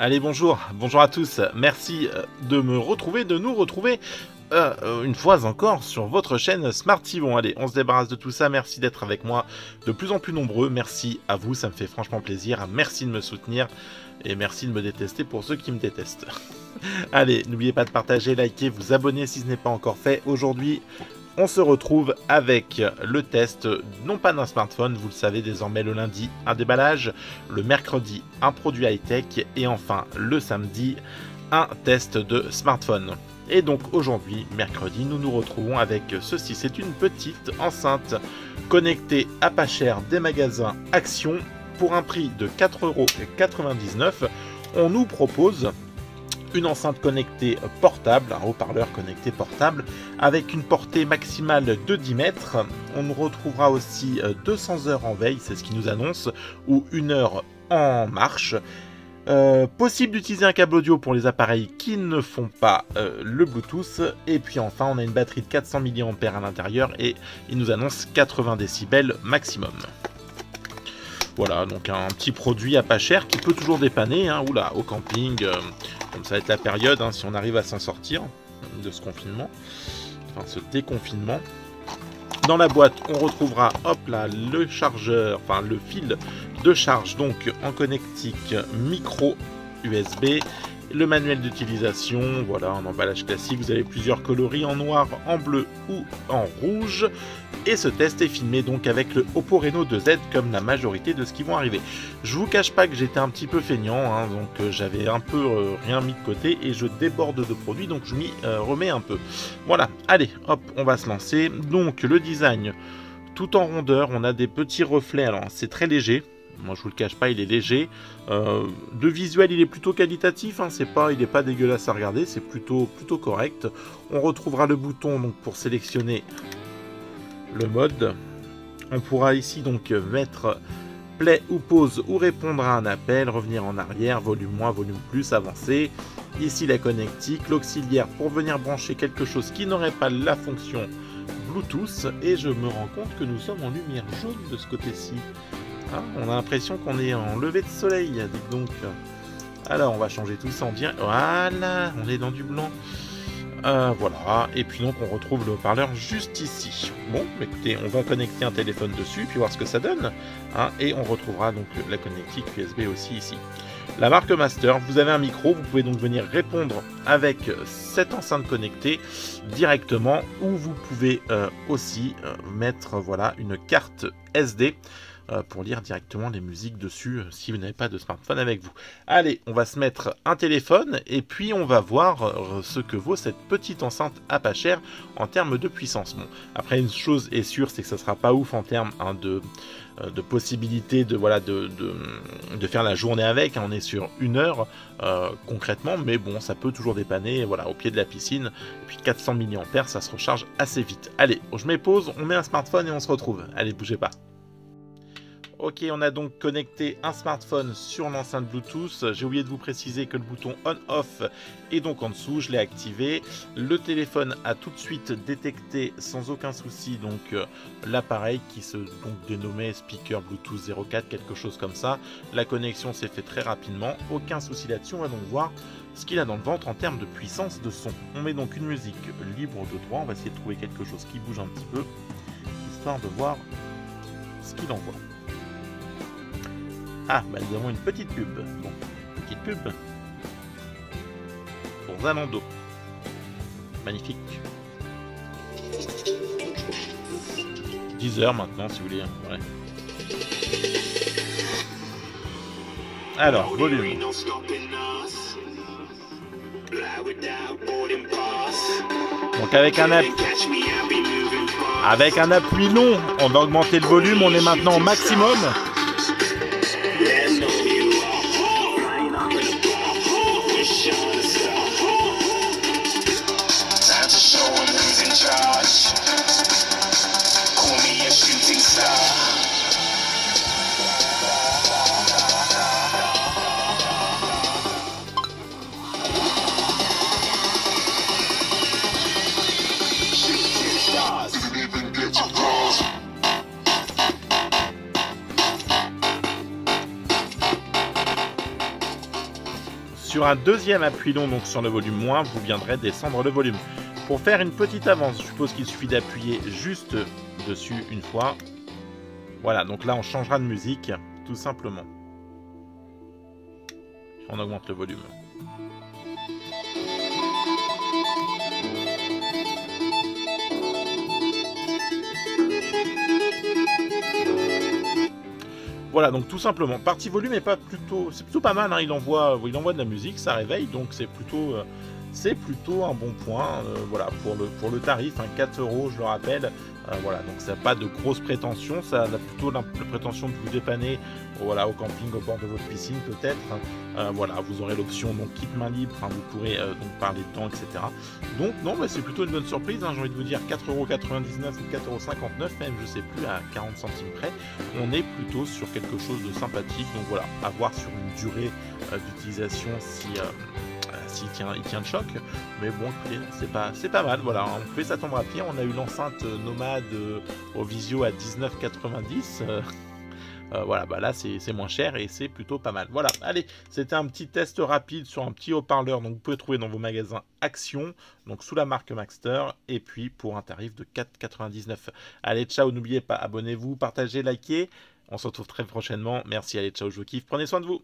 Allez, bonjour à tous, merci de nous retrouver une fois encore sur votre chaîne Smart Yvon. Allez, on se débarrasse de tout ça, merci d'être avec moi de plus en plus nombreux, merci à vous, ça me fait franchement plaisir, merci de me soutenir et merci de me détester pour ceux qui me détestent. Allez, n'oubliez pas de partager, liker, vous abonner si ce n'est pas encore fait. Aujourd'hui, on se retrouve avec le test, non pas d'un smartphone, vous le savez désormais, le lundi, un déballage, le mercredi, un produit high-tech, et enfin, le samedi, un test de smartphone. Et donc aujourd'hui, mercredi, nous nous retrouvons avec ceci. C'est une petite enceinte connectée à pas cher des magasins Action pour un prix de 4,99 €. On nous propose une enceinte connectée portable, un haut-parleur connecté portable avec une portée maximale de 10 mètres. On retrouvera aussi 200 heures en veille, c'est ce qui nous annonce, ou 1 heure en marche. Possible d'utiliser un câble audio pour les appareils qui ne font pas le Bluetooth. Et puis enfin, on a une batterie de 400 mAh à l'intérieur et il nous annonce 80 décibels maximum. Voilà, donc un petit produit à pas cher qui peut toujours dépanner, hein, oula, au camping, comme ça va être la période, hein, si on arrive à s'en sortir de ce confinement, enfin ce déconfinement. Dans la boîte, on retrouvera, hop là, le chargeur, enfin le fil de charge, donc en connectique micro USB, le manuel d'utilisation, voilà, en emballage classique, vous avez plusieurs coloris en noir, en bleu ou en rouge. Et ce test est filmé donc avec le Oppo Reno 2Z comme la majorité de ce qui vont arriver. Je vous cache pas que j'étais un petit peu feignant, hein, donc j'avais un peu rien mis de côté et je déborde de produits, donc je m'y remets un peu. Voilà, allez, hop, on va se lancer. Donc le design, tout en rondeur, on a des petits reflets, alors c'est très léger. Moi je vous le cache pas, il est léger. De visuel, il est plutôt qualitatif, hein, il n'est pas dégueulasse à regarder, c'est plutôt correct. On retrouvera le bouton donc pour sélectionner le mode. On pourra ici donc mettre play ou pause ou répondre à un appel, revenir en arrière, volume moins, volume plus, avancer. Ici la connectique, l'auxiliaire pour venir brancher quelque chose qui n'aurait pas la fonction Bluetooth. Et je me rends compte que nous sommes en lumière jaune de ce côté-ci. Ah, on a l'impression qu'on est en lever de soleil, dites donc. Alors on va changer tout ça en direct. Voilà, on est dans du blanc. Voilà, et puis donc on retrouve le haut-parleur juste ici. Bon, écoutez, on va connecter un téléphone dessus, puis voir ce que ça donne, hein, et on retrouvera donc la connectique USB aussi ici. La marque Master, vous avez un micro, vous pouvez donc venir répondre avec cette enceinte connectée directement, ou vous pouvez aussi mettre voilà, une carte SD pour lire directement les musiques dessus si vous n'avez pas de smartphone avec vous. Allez, on va se mettre un téléphone et puis on va voir ce que vaut cette petite enceinte à pas cher en termes de puissance. Bon, après une chose est sûre, c'est que ça sera pas ouf en termes de possibilité de faire la journée avec, hein. On est sur 1 heure concrètement, mais bon, ça peut toujours dépanner, voilà, au pied de la piscine. Et puis 400 mAh, ça se recharge assez vite. Allez, je mets pause, on met un smartphone et on se retrouve. Allez, bougez pas. Ok, on a donc connecté un smartphone sur l'enceinte Bluetooth. J'ai oublié de vous préciser que le bouton on-off est donc en dessous, je l'ai activé. Le téléphone a tout de suite détecté sans aucun souci donc l'appareil qui se dénommait speaker Bluetooth 04, quelque chose comme ça. La connexion s'est faite très rapidement, aucun souci là-dessus. On va donc voir ce qu'il a dans le ventre en termes de puissance de son. On met donc une musique libre de droit, on va essayer de trouver quelque chose qui bouge un petit peu, histoire de voir ce qu'il envoie. Ah, bah nous avons une petite pub. Bon, petite pub pour Zalando. Magnifique. 10 h maintenant, si vous voulez. Ouais. Alors, volume. Donc avec un appui long, on va augmenter le volume. On est maintenant au maximum. Sur un deuxième appui long, donc sur le volume moins, vous viendrez descendre le volume. Pour faire une petite avance, je suppose qu'il suffit d'appuyer juste dessus une fois. Voilà, donc là on changera de musique, tout simplement. On augmente le volume. Voilà, donc tout simplement, partie volume est pas plutôt, c'est plutôt pas mal, hein, il envoie de la musique, ça réveille, donc c'est plutôt un bon point, voilà, pour le tarif, hein, 4 €, je le rappelle, voilà, donc ça n'a pas de grosses prétentions, ça a plutôt la prétention de vous dépanner, voilà, au camping, au bord de votre piscine peut-être, voilà, vous aurez l'option donc kit main libre, hein, vous pourrez donc parler de temps, etc. Donc non, bah, c'est plutôt une bonne surprise, hein, j'ai envie de vous dire 4,99 € ou 4,59 € même, je sais plus, à 40 centimes près, on est plutôt sur quelque chose de sympathique, donc voilà, à voir sur une durée d'utilisation s'il tient le choc, mais bon, écoutez, c'est pas mal, voilà, on pouvait s'attendre à pire, on a eu l'enceinte Nomad au Visio à 19,90 €, voilà, bah là c'est moins cher et c'est plutôt pas mal. Voilà, allez, c'était un petit test rapide sur un petit haut-parleur, donc vous pouvez trouver dans vos magasins Action, donc sous la marque Maxter, et puis pour un tarif de 4,99 €. Allez, ciao, n'oubliez pas, abonnez-vous, partagez, likez, on se retrouve très prochainement, merci, allez, ciao, je vous kiffe, prenez soin de vous.